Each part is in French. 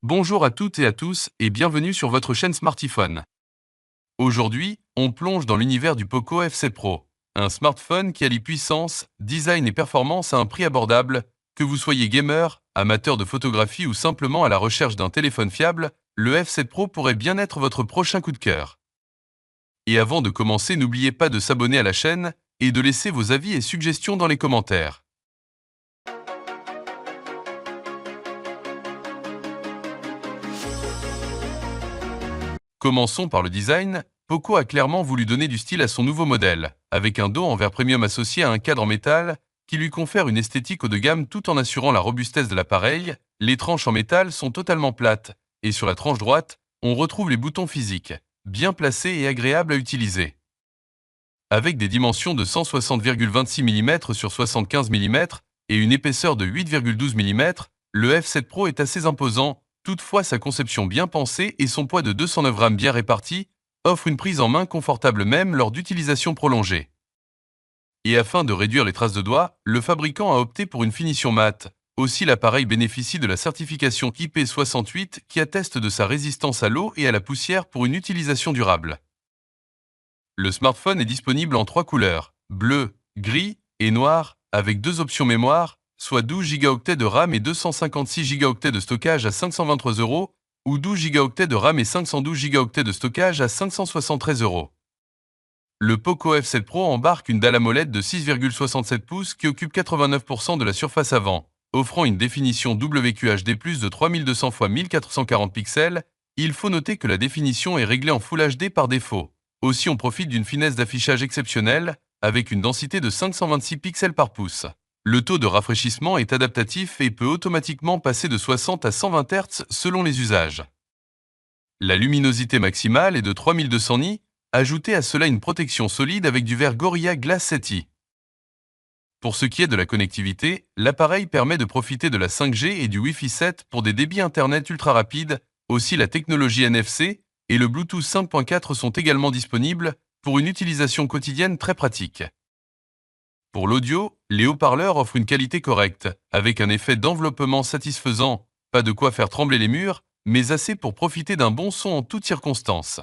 Bonjour à toutes et à tous et bienvenue sur votre chaîne Smartiphone. Aujourd'hui, on plonge dans l'univers du Poco F7 Pro, un smartphone qui allie puissance, design et performance à un prix abordable. Que vous soyez gamer, amateur de photographie ou simplement à la recherche d'un téléphone fiable, le F7 Pro pourrait bien être votre prochain coup de cœur. Et avant de commencer, n'oubliez pas de s'abonner à la chaîne et de laisser vos avis et suggestions dans les commentaires. Commençons par le design. Poco a clairement voulu donner du style à son nouveau modèle, avec un dos en verre premium associé à un cadre en métal qui lui confère une esthétique haut de gamme tout en assurant la robustesse de l'appareil. Les tranches en métal sont totalement plates, et sur la tranche droite, on retrouve les boutons physiques, bien placés et agréables à utiliser. Avec des dimensions de 160,26 mm sur 75 mm et une épaisseur de 8,12 mm, le F7 Pro est assez imposant. Toutefois, sa conception bien pensée et son poids de 209 grammes bien réparti offrent une prise en main confortable même lors d'utilisation prolongée. Et afin de réduire les traces de doigts, le fabricant a opté pour une finition mate. Aussi, l'appareil bénéficie de la certification IP68 qui atteste de sa résistance à l'eau et à la poussière pour une utilisation durable. Le smartphone est disponible en 3 couleurs, bleu, gris et noir, avec 2 options mémoire, soit 12 Go de RAM et 256 Go de stockage à 523 € ou 12 Go de RAM et 512 Go de stockage à 573 €. Le Poco F7 Pro embarque une dalle AMOLED de 6,67 pouces qui occupe 89% de la surface avant, offrant une définition WQHD+ de 3200 x 1440 pixels. Il faut noter que la définition est réglée en Full HD par défaut. Aussi, on profite d'une finesse d'affichage exceptionnelle, avec une densité de 526 pixels par pouce. Le taux de rafraîchissement est adaptatif et peut automatiquement passer de 60 à 120 Hz selon les usages. La luminosité maximale est de 3200 nits, ajoutez à cela une protection solide avec du verre Gorilla Glass 7i. Pour ce qui est de la connectivité, l'appareil permet de profiter de la 5G et du Wi-Fi 7 pour des débits Internet ultra rapides. Aussi, la technologie NFC et le Bluetooth 5.4 sont également disponibles pour une utilisation quotidienne très pratique. Pour l'audio, les haut-parleurs offrent une qualité correcte, avec un effet d'enveloppement satisfaisant, pas de quoi faire trembler les murs, mais assez pour profiter d'un bon son en toutes circonstances.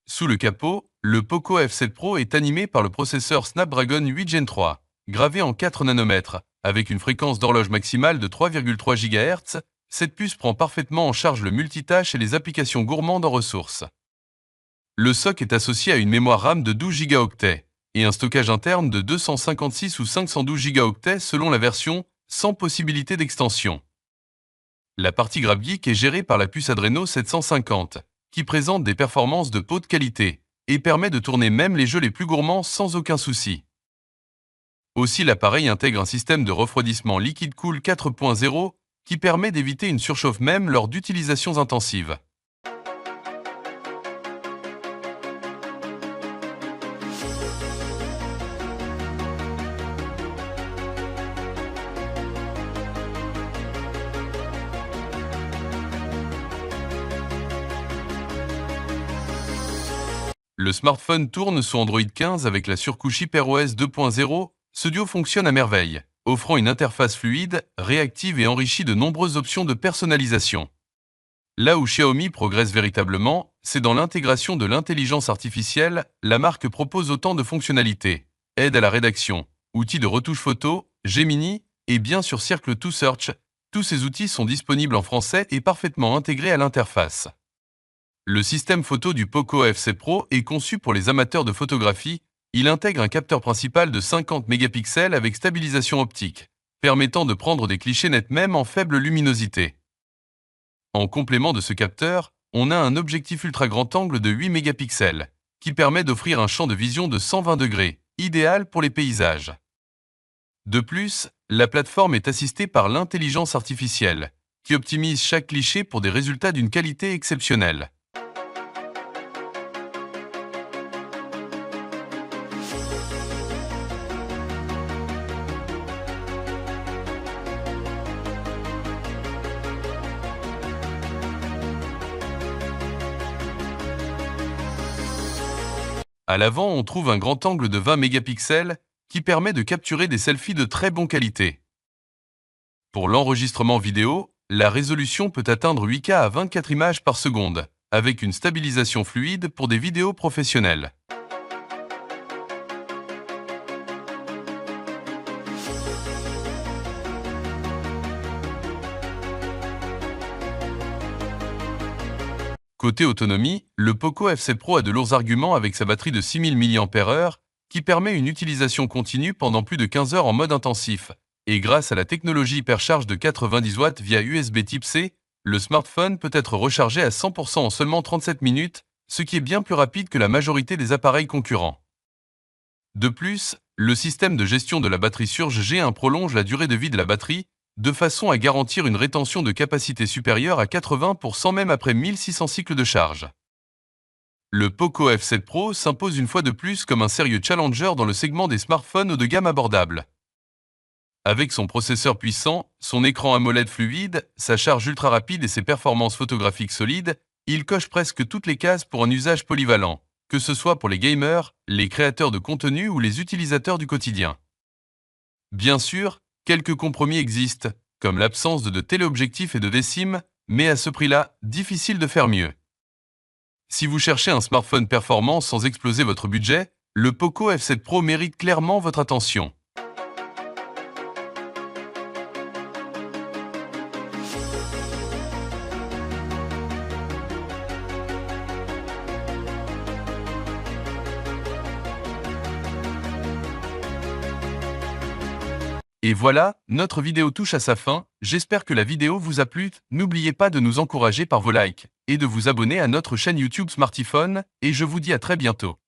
Sous le capot, le Poco F7 Pro est animé par le processeur Snapdragon 8 Gen 3, gravé en 4 nanomètres, avec une fréquence d'horloge maximale de 3,3 GHz. Cette puce prend parfaitement en charge le multitâche et les applications gourmandes en ressources. Le SoC est associé à une mémoire RAM de 12 Go et un stockage interne de 256 ou 512 Go selon la version, sans possibilité d'extension. La partie graphique est gérée par la puce Adreno 750, qui présente des performances de haute qualité et permet de tourner même les jeux les plus gourmands sans aucun souci. Aussi, l'appareil intègre un système de refroidissement Liquid Cool 4.0 qui permet d'éviter une surchauffe même lors d'utilisations intensives. Le smartphone tourne sous Android 15 avec la surcouche HyperOS 2.0. Ce duo fonctionne à merveille, offrant une interface fluide, réactive et enrichie de nombreuses options de personnalisation. Là où Xiaomi progresse véritablement, c'est dans l'intégration de l'intelligence artificielle. La marque propose autant de fonctionnalités, aide à la rédaction, outils de retouche photo, Gemini et bien sûr Circle to Search. Tous ces outils sont disponibles en français et parfaitement intégrés à l'interface. Le système photo du Poco F7 Pro est conçu pour les amateurs de photographie. Il intègre un capteur principal de 50 mégapixels avec stabilisation optique, permettant de prendre des clichés nets même en faible luminosité. En complément de ce capteur, on a un objectif ultra grand angle de 8 mégapixels, qui permet d'offrir un champ de vision de 120 degrés, idéal pour les paysages. De plus, la plateforme est assistée par l'intelligence artificielle, qui optimise chaque cliché pour des résultats d'une qualité exceptionnelle. À l'avant, on trouve un grand angle de 20 mégapixels qui permet de capturer des selfies de très bonne qualité. Pour l'enregistrement vidéo, la résolution peut atteindre 8K à 24 images par seconde, avec une stabilisation fluide pour des vidéos professionnelles. Côté autonomie, le Poco F7 Pro a de lourds arguments avec sa batterie de 6000 mAh qui permet une utilisation continue pendant plus de 15 heures en mode intensif. Et grâce à la technologie hypercharge de 90 watts via USB Type C, le smartphone peut être rechargé à 100% en seulement 37 minutes, ce qui est bien plus rapide que la majorité des appareils concurrents. De plus, le système de gestion de la batterie Surge G1 prolonge la durée de vie de la batterie, de façon à garantir une rétention de capacité supérieure à 80% même après 1600 cycles de charge. Le Poco F7 Pro s'impose une fois de plus comme un sérieux challenger dans le segment des smartphones haut de gamme abordables. Avec son processeur puissant, son écran AMOLED fluide, sa charge ultra rapide et ses performances photographiques solides, il coche presque toutes les cases pour un usage polyvalent, que ce soit pour les gamers, les créateurs de contenu ou les utilisateurs du quotidien. Bien sûr, quelques compromis existent, comme l'absence de téléobjectif et de VSIM, mais à ce prix-là, difficile de faire mieux. Si vous cherchez un smartphone performant sans exploser votre budget, le Poco F7 Pro mérite clairement votre attention. Et voilà, notre vidéo touche à sa fin, j'espère que la vidéo vous a plu, n'oubliez pas de nous encourager par vos likes, et de vous abonner à notre chaîne YouTube Smartiphone, et je vous dis à très bientôt.